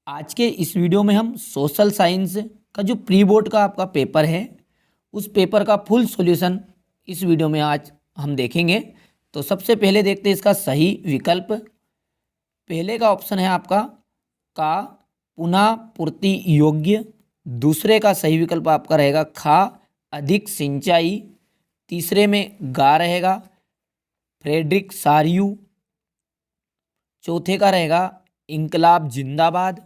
आज के इस वीडियो में हम सोशल साइंस का जो प्री बोर्ड का आपका पेपर है उस पेपर का फुल सॉल्यूशन इस वीडियो में आज हम देखेंगे। तो सबसे पहले देखते हैं इसका सही विकल्प। पहले का ऑप्शन है आपका का पुनः पूर्ति योग्य। दूसरे का सही विकल्प आपका रहेगा खा अधिक सिंचाई। तीसरे में गा रहेगा फ्रेडरिक सारियू। चौथे का रहेगा इनकलाब जिंदाबाद।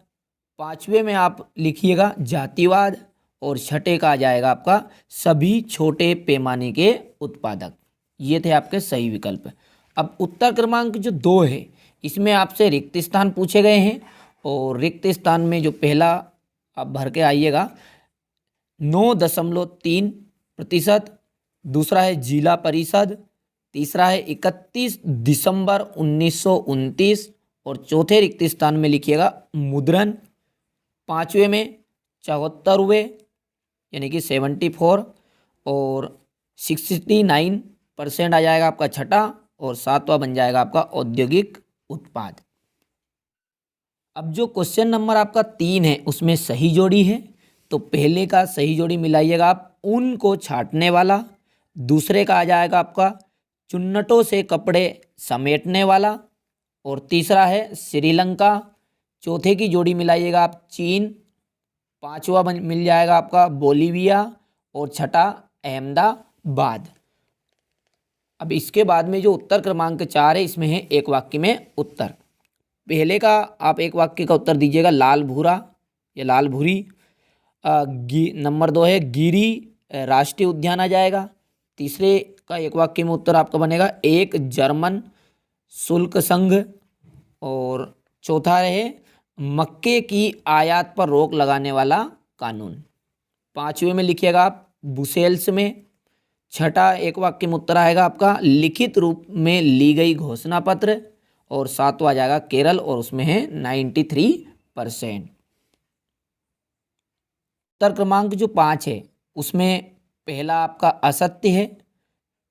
पांचवे में आप लिखिएगा जातिवाद। और छठे का आ जाएगा आपका सभी छोटे पैमाने के उत्पादक। ये थे आपके सही विकल्प। अब उत्तर क्रमांक जो 2 है इसमें आपसे रिक्त स्थान पूछे गए हैं और रिक्त स्थान में जो पहला आप भर के आइएगा 9.3%। दूसरा है जिला परिषद। तीसरा है 31 दिसंबर 1929 और चौथे रिक्त स्थान में लिखिएगा मुद्रण। पांचवे में 74 यानी कि 74 और 69% आ जाएगा आपका छठा और सातवां बन जाएगा आपका औद्योगिक उत्पाद। अब जो क्वेश्चन नंबर आपका 3 है उसमें सही जोड़ी है। तो पहले का सही जोड़ी मिलाइएगा आप ऊन को छाटने वाला। दूसरे का आ जाएगा आपका चुन्नटों से कपड़े समेटने वाला और तीसरा है श्रीलंका। चौथे की जोड़ी मिलाइएगा आप चीन। पांचवा मिल जाएगा आपका बोलीविया और छठा अहमदाबाद। अब इसके बाद में जो उत्तर क्रमांक 4 है इसमें है एक वाक्य में उत्तर। पहले का आप एक वाक्य का उत्तर दीजिएगा लाल भूरा या लाल भूरी। नंबर 2 है गिरी राष्ट्रीय उद्यान आ जाएगा। तीसरे का एक वाक्य में उत्तर आपका बनेगा एक जर्मन शुल्क संघ। और चौथा है मक्के की आयात पर रोक लगाने वाला कानून। पांचवे में लिखिएगा आप बुसेल्स में। छठा एक वाक्य में उत्तर आएगा आपका लिखित रूप में ली गई घोषणा पत्र। और सातवां आ जाएगा केरल और उसमें है 93%। उत्तर क्रमांक जो 5 है उसमें पहला आपका असत्य है।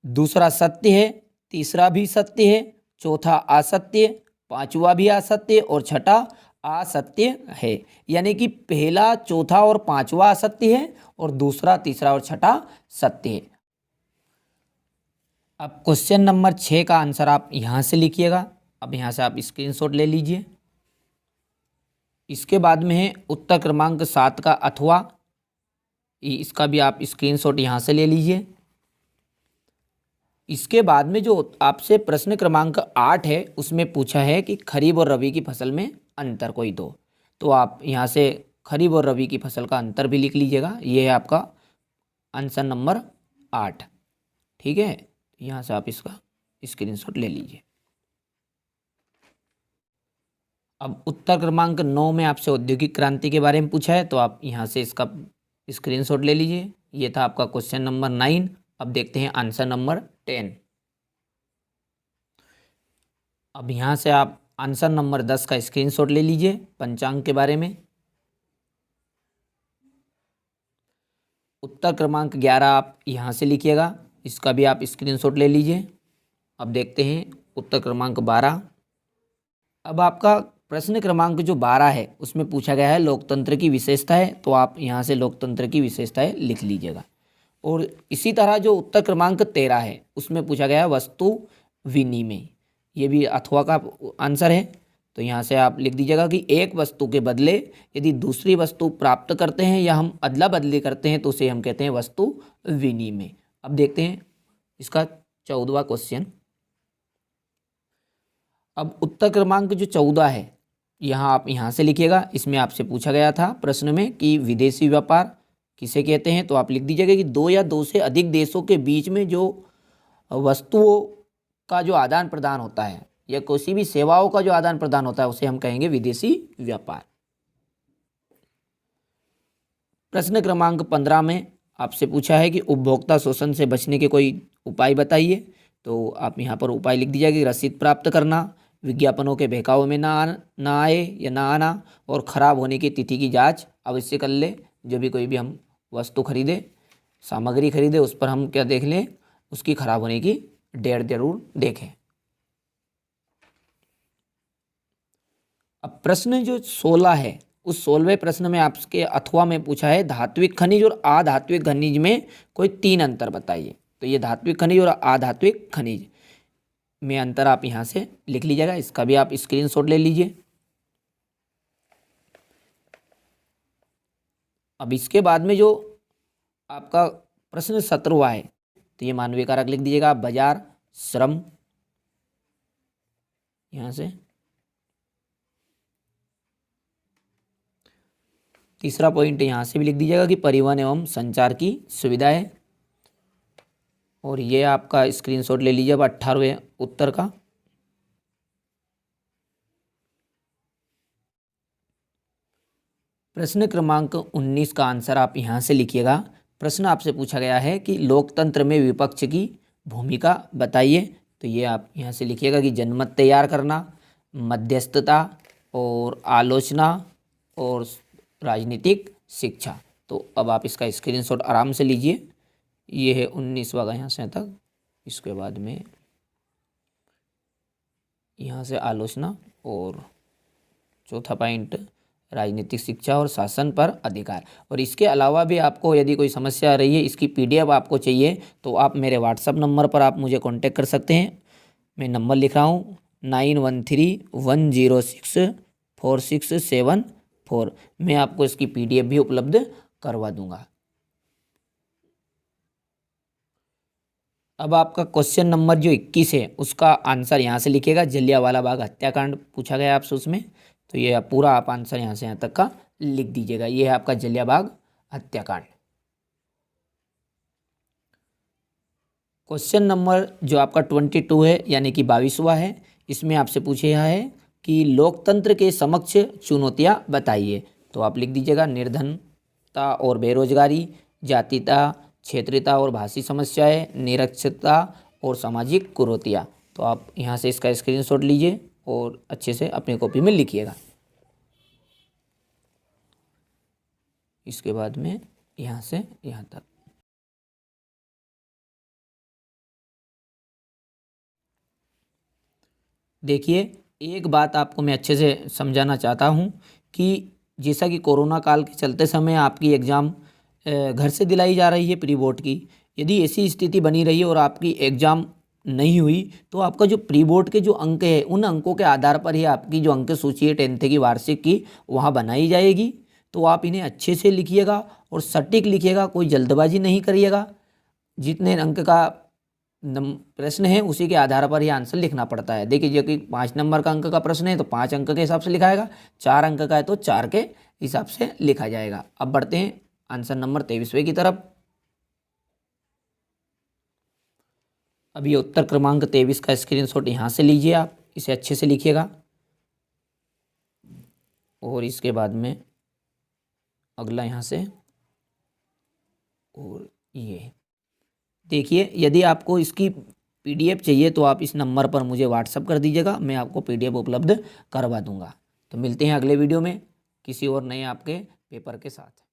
दूसरा सत्य है। तीसरा भी सत्य है। चौथा असत्य। पांचवा भी असत्य और छठा असत्य है। यानी कि पहला चौथा और पांचवा असत्य है और दूसरा तीसरा और छठा सत्य है। अब क्वेश्चन नंबर 6 का आंसर आप यहां से लिखिएगा। अब यहां से आप स्क्रीनशॉट ले लीजिए। इसके बाद में है उत्तर क्रमांक 7 का अथवा। इसका भी आप स्क्रीनशॉट यहां से ले लीजिए। इसके बाद में जो आपसे प्रश्न क्रमांक 8 है उसमें पूछा है कि खरीफ और रबी की फसल में अंतर कोई दो। तो आप यहाँ से खरीफ और रबी की फसल का अंतर भी लिख लीजिएगा। ये है आपका आंसर नंबर 8। ठीक है, यहाँ से आप इसका स्क्रीनशॉट ले लीजिए। अब उत्तर क्रमांक 9 में आपसे औद्योगिक क्रांति के बारे में पूछा है तो आप यहाँ से इसका स्क्रीनशॉट ले लीजिए। ये था आपका क्वेश्चन नंबर 9। अब देखते हैं आंसर नंबर 10। अब यहाँ से आप आंसर नंबर 10 का स्क्रीनशॉट ले लीजिए पंचांग के बारे में। उत्तर क्रमांक 11 आप यहाँ से लिखिएगा। इसका भी आप स्क्रीनशॉट ले लीजिए। अब देखते हैं उत्तर क्रमांक 12। अब आपका प्रश्न क्रमांक जो 12 है उसमें पूछा गया है लोकतंत्र की विशेषताएं। तो आप यहाँ से लोकतंत्र की विशेषताएं लिख लीजिएगा। और इसी तरह जो उत्तर क्रमांक 13 है उसमें पूछा गया है वस्तु विनिमय। ये भी अथवा का आंसर है। तो यहाँ से आप लिख दीजिएगा कि एक वस्तु के बदले यदि दूसरी वस्तु प्राप्त करते हैं या हम अदला बदली करते हैं तो उसे हम कहते हैं वस्तु विनिमय। अब देखते हैं इसका 14वां क्वेश्चन। अब उत्तर क्रमांक जो 14 है यहाँ आप यहाँ से लिखिएगा। इसमें आपसे पूछा गया था प्रश्न में कि विदेशी व्यापार किसे कहते हैं। तो आप लिख दीजिएगा कि दो या दो से अधिक देशों के बीच में जो वस्तुओं का जो आदान प्रदान होता है या किसी भी सेवाओं का जो आदान प्रदान होता है उसे हम कहेंगे विदेशी व्यापार। प्रश्न क्रमांक 15 में आपसे पूछा है कि उपभोक्ता शोषण से बचने के कोई उपाय बताइए। तो आप यहाँ पर उपाय लिख दीजिएगा कि रसीद प्राप्त करना, विज्ञापनों के बहकावे में ना आए या ना आना और ख़राब होने की तिथि की जांच अवश्य कर ले। जो भी कोई भी हम वस्तु खरीदे, सामग्री खरीदे, उस पर हम क्या देख लें, उसकी खराब होने की डेट जरूर देखें। अब प्रश्न जो 16 है उस 16वें प्रश्न में आपके अथवा में पूछा है धात्विक खनिज और अधात्विक खनिज में कोई 3 अंतर बताइए। तो ये धात्विक खनिज और अधात्विक खनिज में अंतर आप यहाँ से लिख लीजिएगा, इसका भी आप स्क्रीनशॉट ले लीजिए। अब इसके बाद में जो आपका प्रश्न 17वां है, तो ये मानवीय कारक लिख दीजिएगा आप, बाजार, श्रम, यहाँ से। तीसरा पॉइंट यहाँ से भी लिख दीजिएगा कि परिवहन एवं संचार की सुविधा है। और ये आपका स्क्रीनशॉट ले लीजिए अब 18वें उत्तर का। प्रश्न क्रमांक 19 का आंसर आप यहाँ से लिखिएगा। प्रश्न आपसे पूछा गया है कि लोकतंत्र में विपक्ष की भूमिका बताइए। तो ये आप यहाँ से लिखिएगा कि जनमत तैयार करना, मध्यस्थता और आलोचना और राजनीतिक शिक्षा। तो अब आप इसका स्क्रीनशॉट आराम से लीजिए। ये है 19वां का यहाँ से तक। इसके बाद में यहाँ से आलोचना और चौथा पॉइंट राजनीतिक शिक्षा और शासन पर अधिकार। और इसके अलावा भी आपको यदि कोई समस्या आ रही है, इसकी PDF आपको चाहिए, तो आप मेरे व्हाट्सअप नंबर पर आप मुझे कांटेक्ट कर सकते हैं। मैं नंबर लिख रहा हूँ 9131064674। मैं आपको इसकी PDF भी उपलब्ध करवा दूंगा। अब आपका क्वेश्चन नंबर जो 21 है उसका आंसर यहाँ से लिखिएगा। जलियांवाला बाग हत्याकांड पूछा गया आपसे उसमें, तो ये पूरा आप आंसर यहाँ से यहाँ तक का लिख दीजिएगा। ये है आपका जलियांवाला बाग हत्याकांड। क्वेश्चन नंबर जो आपका 22 है यानी कि 22वां है, इसमें आपसे पूछा है कि लोकतंत्र के समक्ष चुनौतियाँ बताइए। तो आप लिख दीजिएगा निर्धनता और बेरोजगारी, जातीयता, क्षेत्रीयता और भाषी समस्याएं, निरक्षरता और सामाजिक कुरीतियाँ। तो आप यहाँ से इसका स्क्रीनशॉट लीजिए और अच्छे से अपनी कॉपी में लिखिएगा। इसके बाद में यहाँ से यहाँ तक। देखिए, एक बात आपको मैं अच्छे से समझाना चाहता हूँ कि जैसा कि कोरोना काल के चलते समय आपकी एग्ज़ाम घर से दिलाई जा रही है प्री बोर्ड की, यदि ऐसी स्थिति बनी रही और आपकी एग्ज़ाम नहीं हुई तो आपका जो प्री बोर्ड के जो अंक है उन अंकों के आधार पर ही आपकी जो अंक सूची है 10th की वार्षिक की वहाँ बनाई जाएगी। तो आप इन्हें अच्छे से लिखिएगा और सटीक लिखिएगा, कोई जल्दबाजी नहीं करिएगा। जितने अंक का प्रश्न है उसी के आधार पर ही आंसर लिखना पड़ता है। देखिए, जो कि 5 नंबर का अंक का प्रश्न है तो 5 अंक के हिसाब से लिखाएगा, 4 अंक का है तो 4 के हिसाब से लिखा जाएगा। अब बढ़ते हैं आंसर नंबर 23वें की तरफ। अब ये उत्तर क्रमांक 23 का स्क्रीनशॉट यहाँ से लीजिए, आप इसे अच्छे से लिखिएगा। और इसके बाद में अगला यहाँ से, और ये देखिए, यदि आपको इसकी PDF चाहिए तो आप इस नंबर पर मुझे व्हाट्सअप कर दीजिएगा, मैं आपको PDF उपलब्ध करवा दूंगा। तो मिलते हैं अगले वीडियो में किसी और नए आपके पेपर के साथ।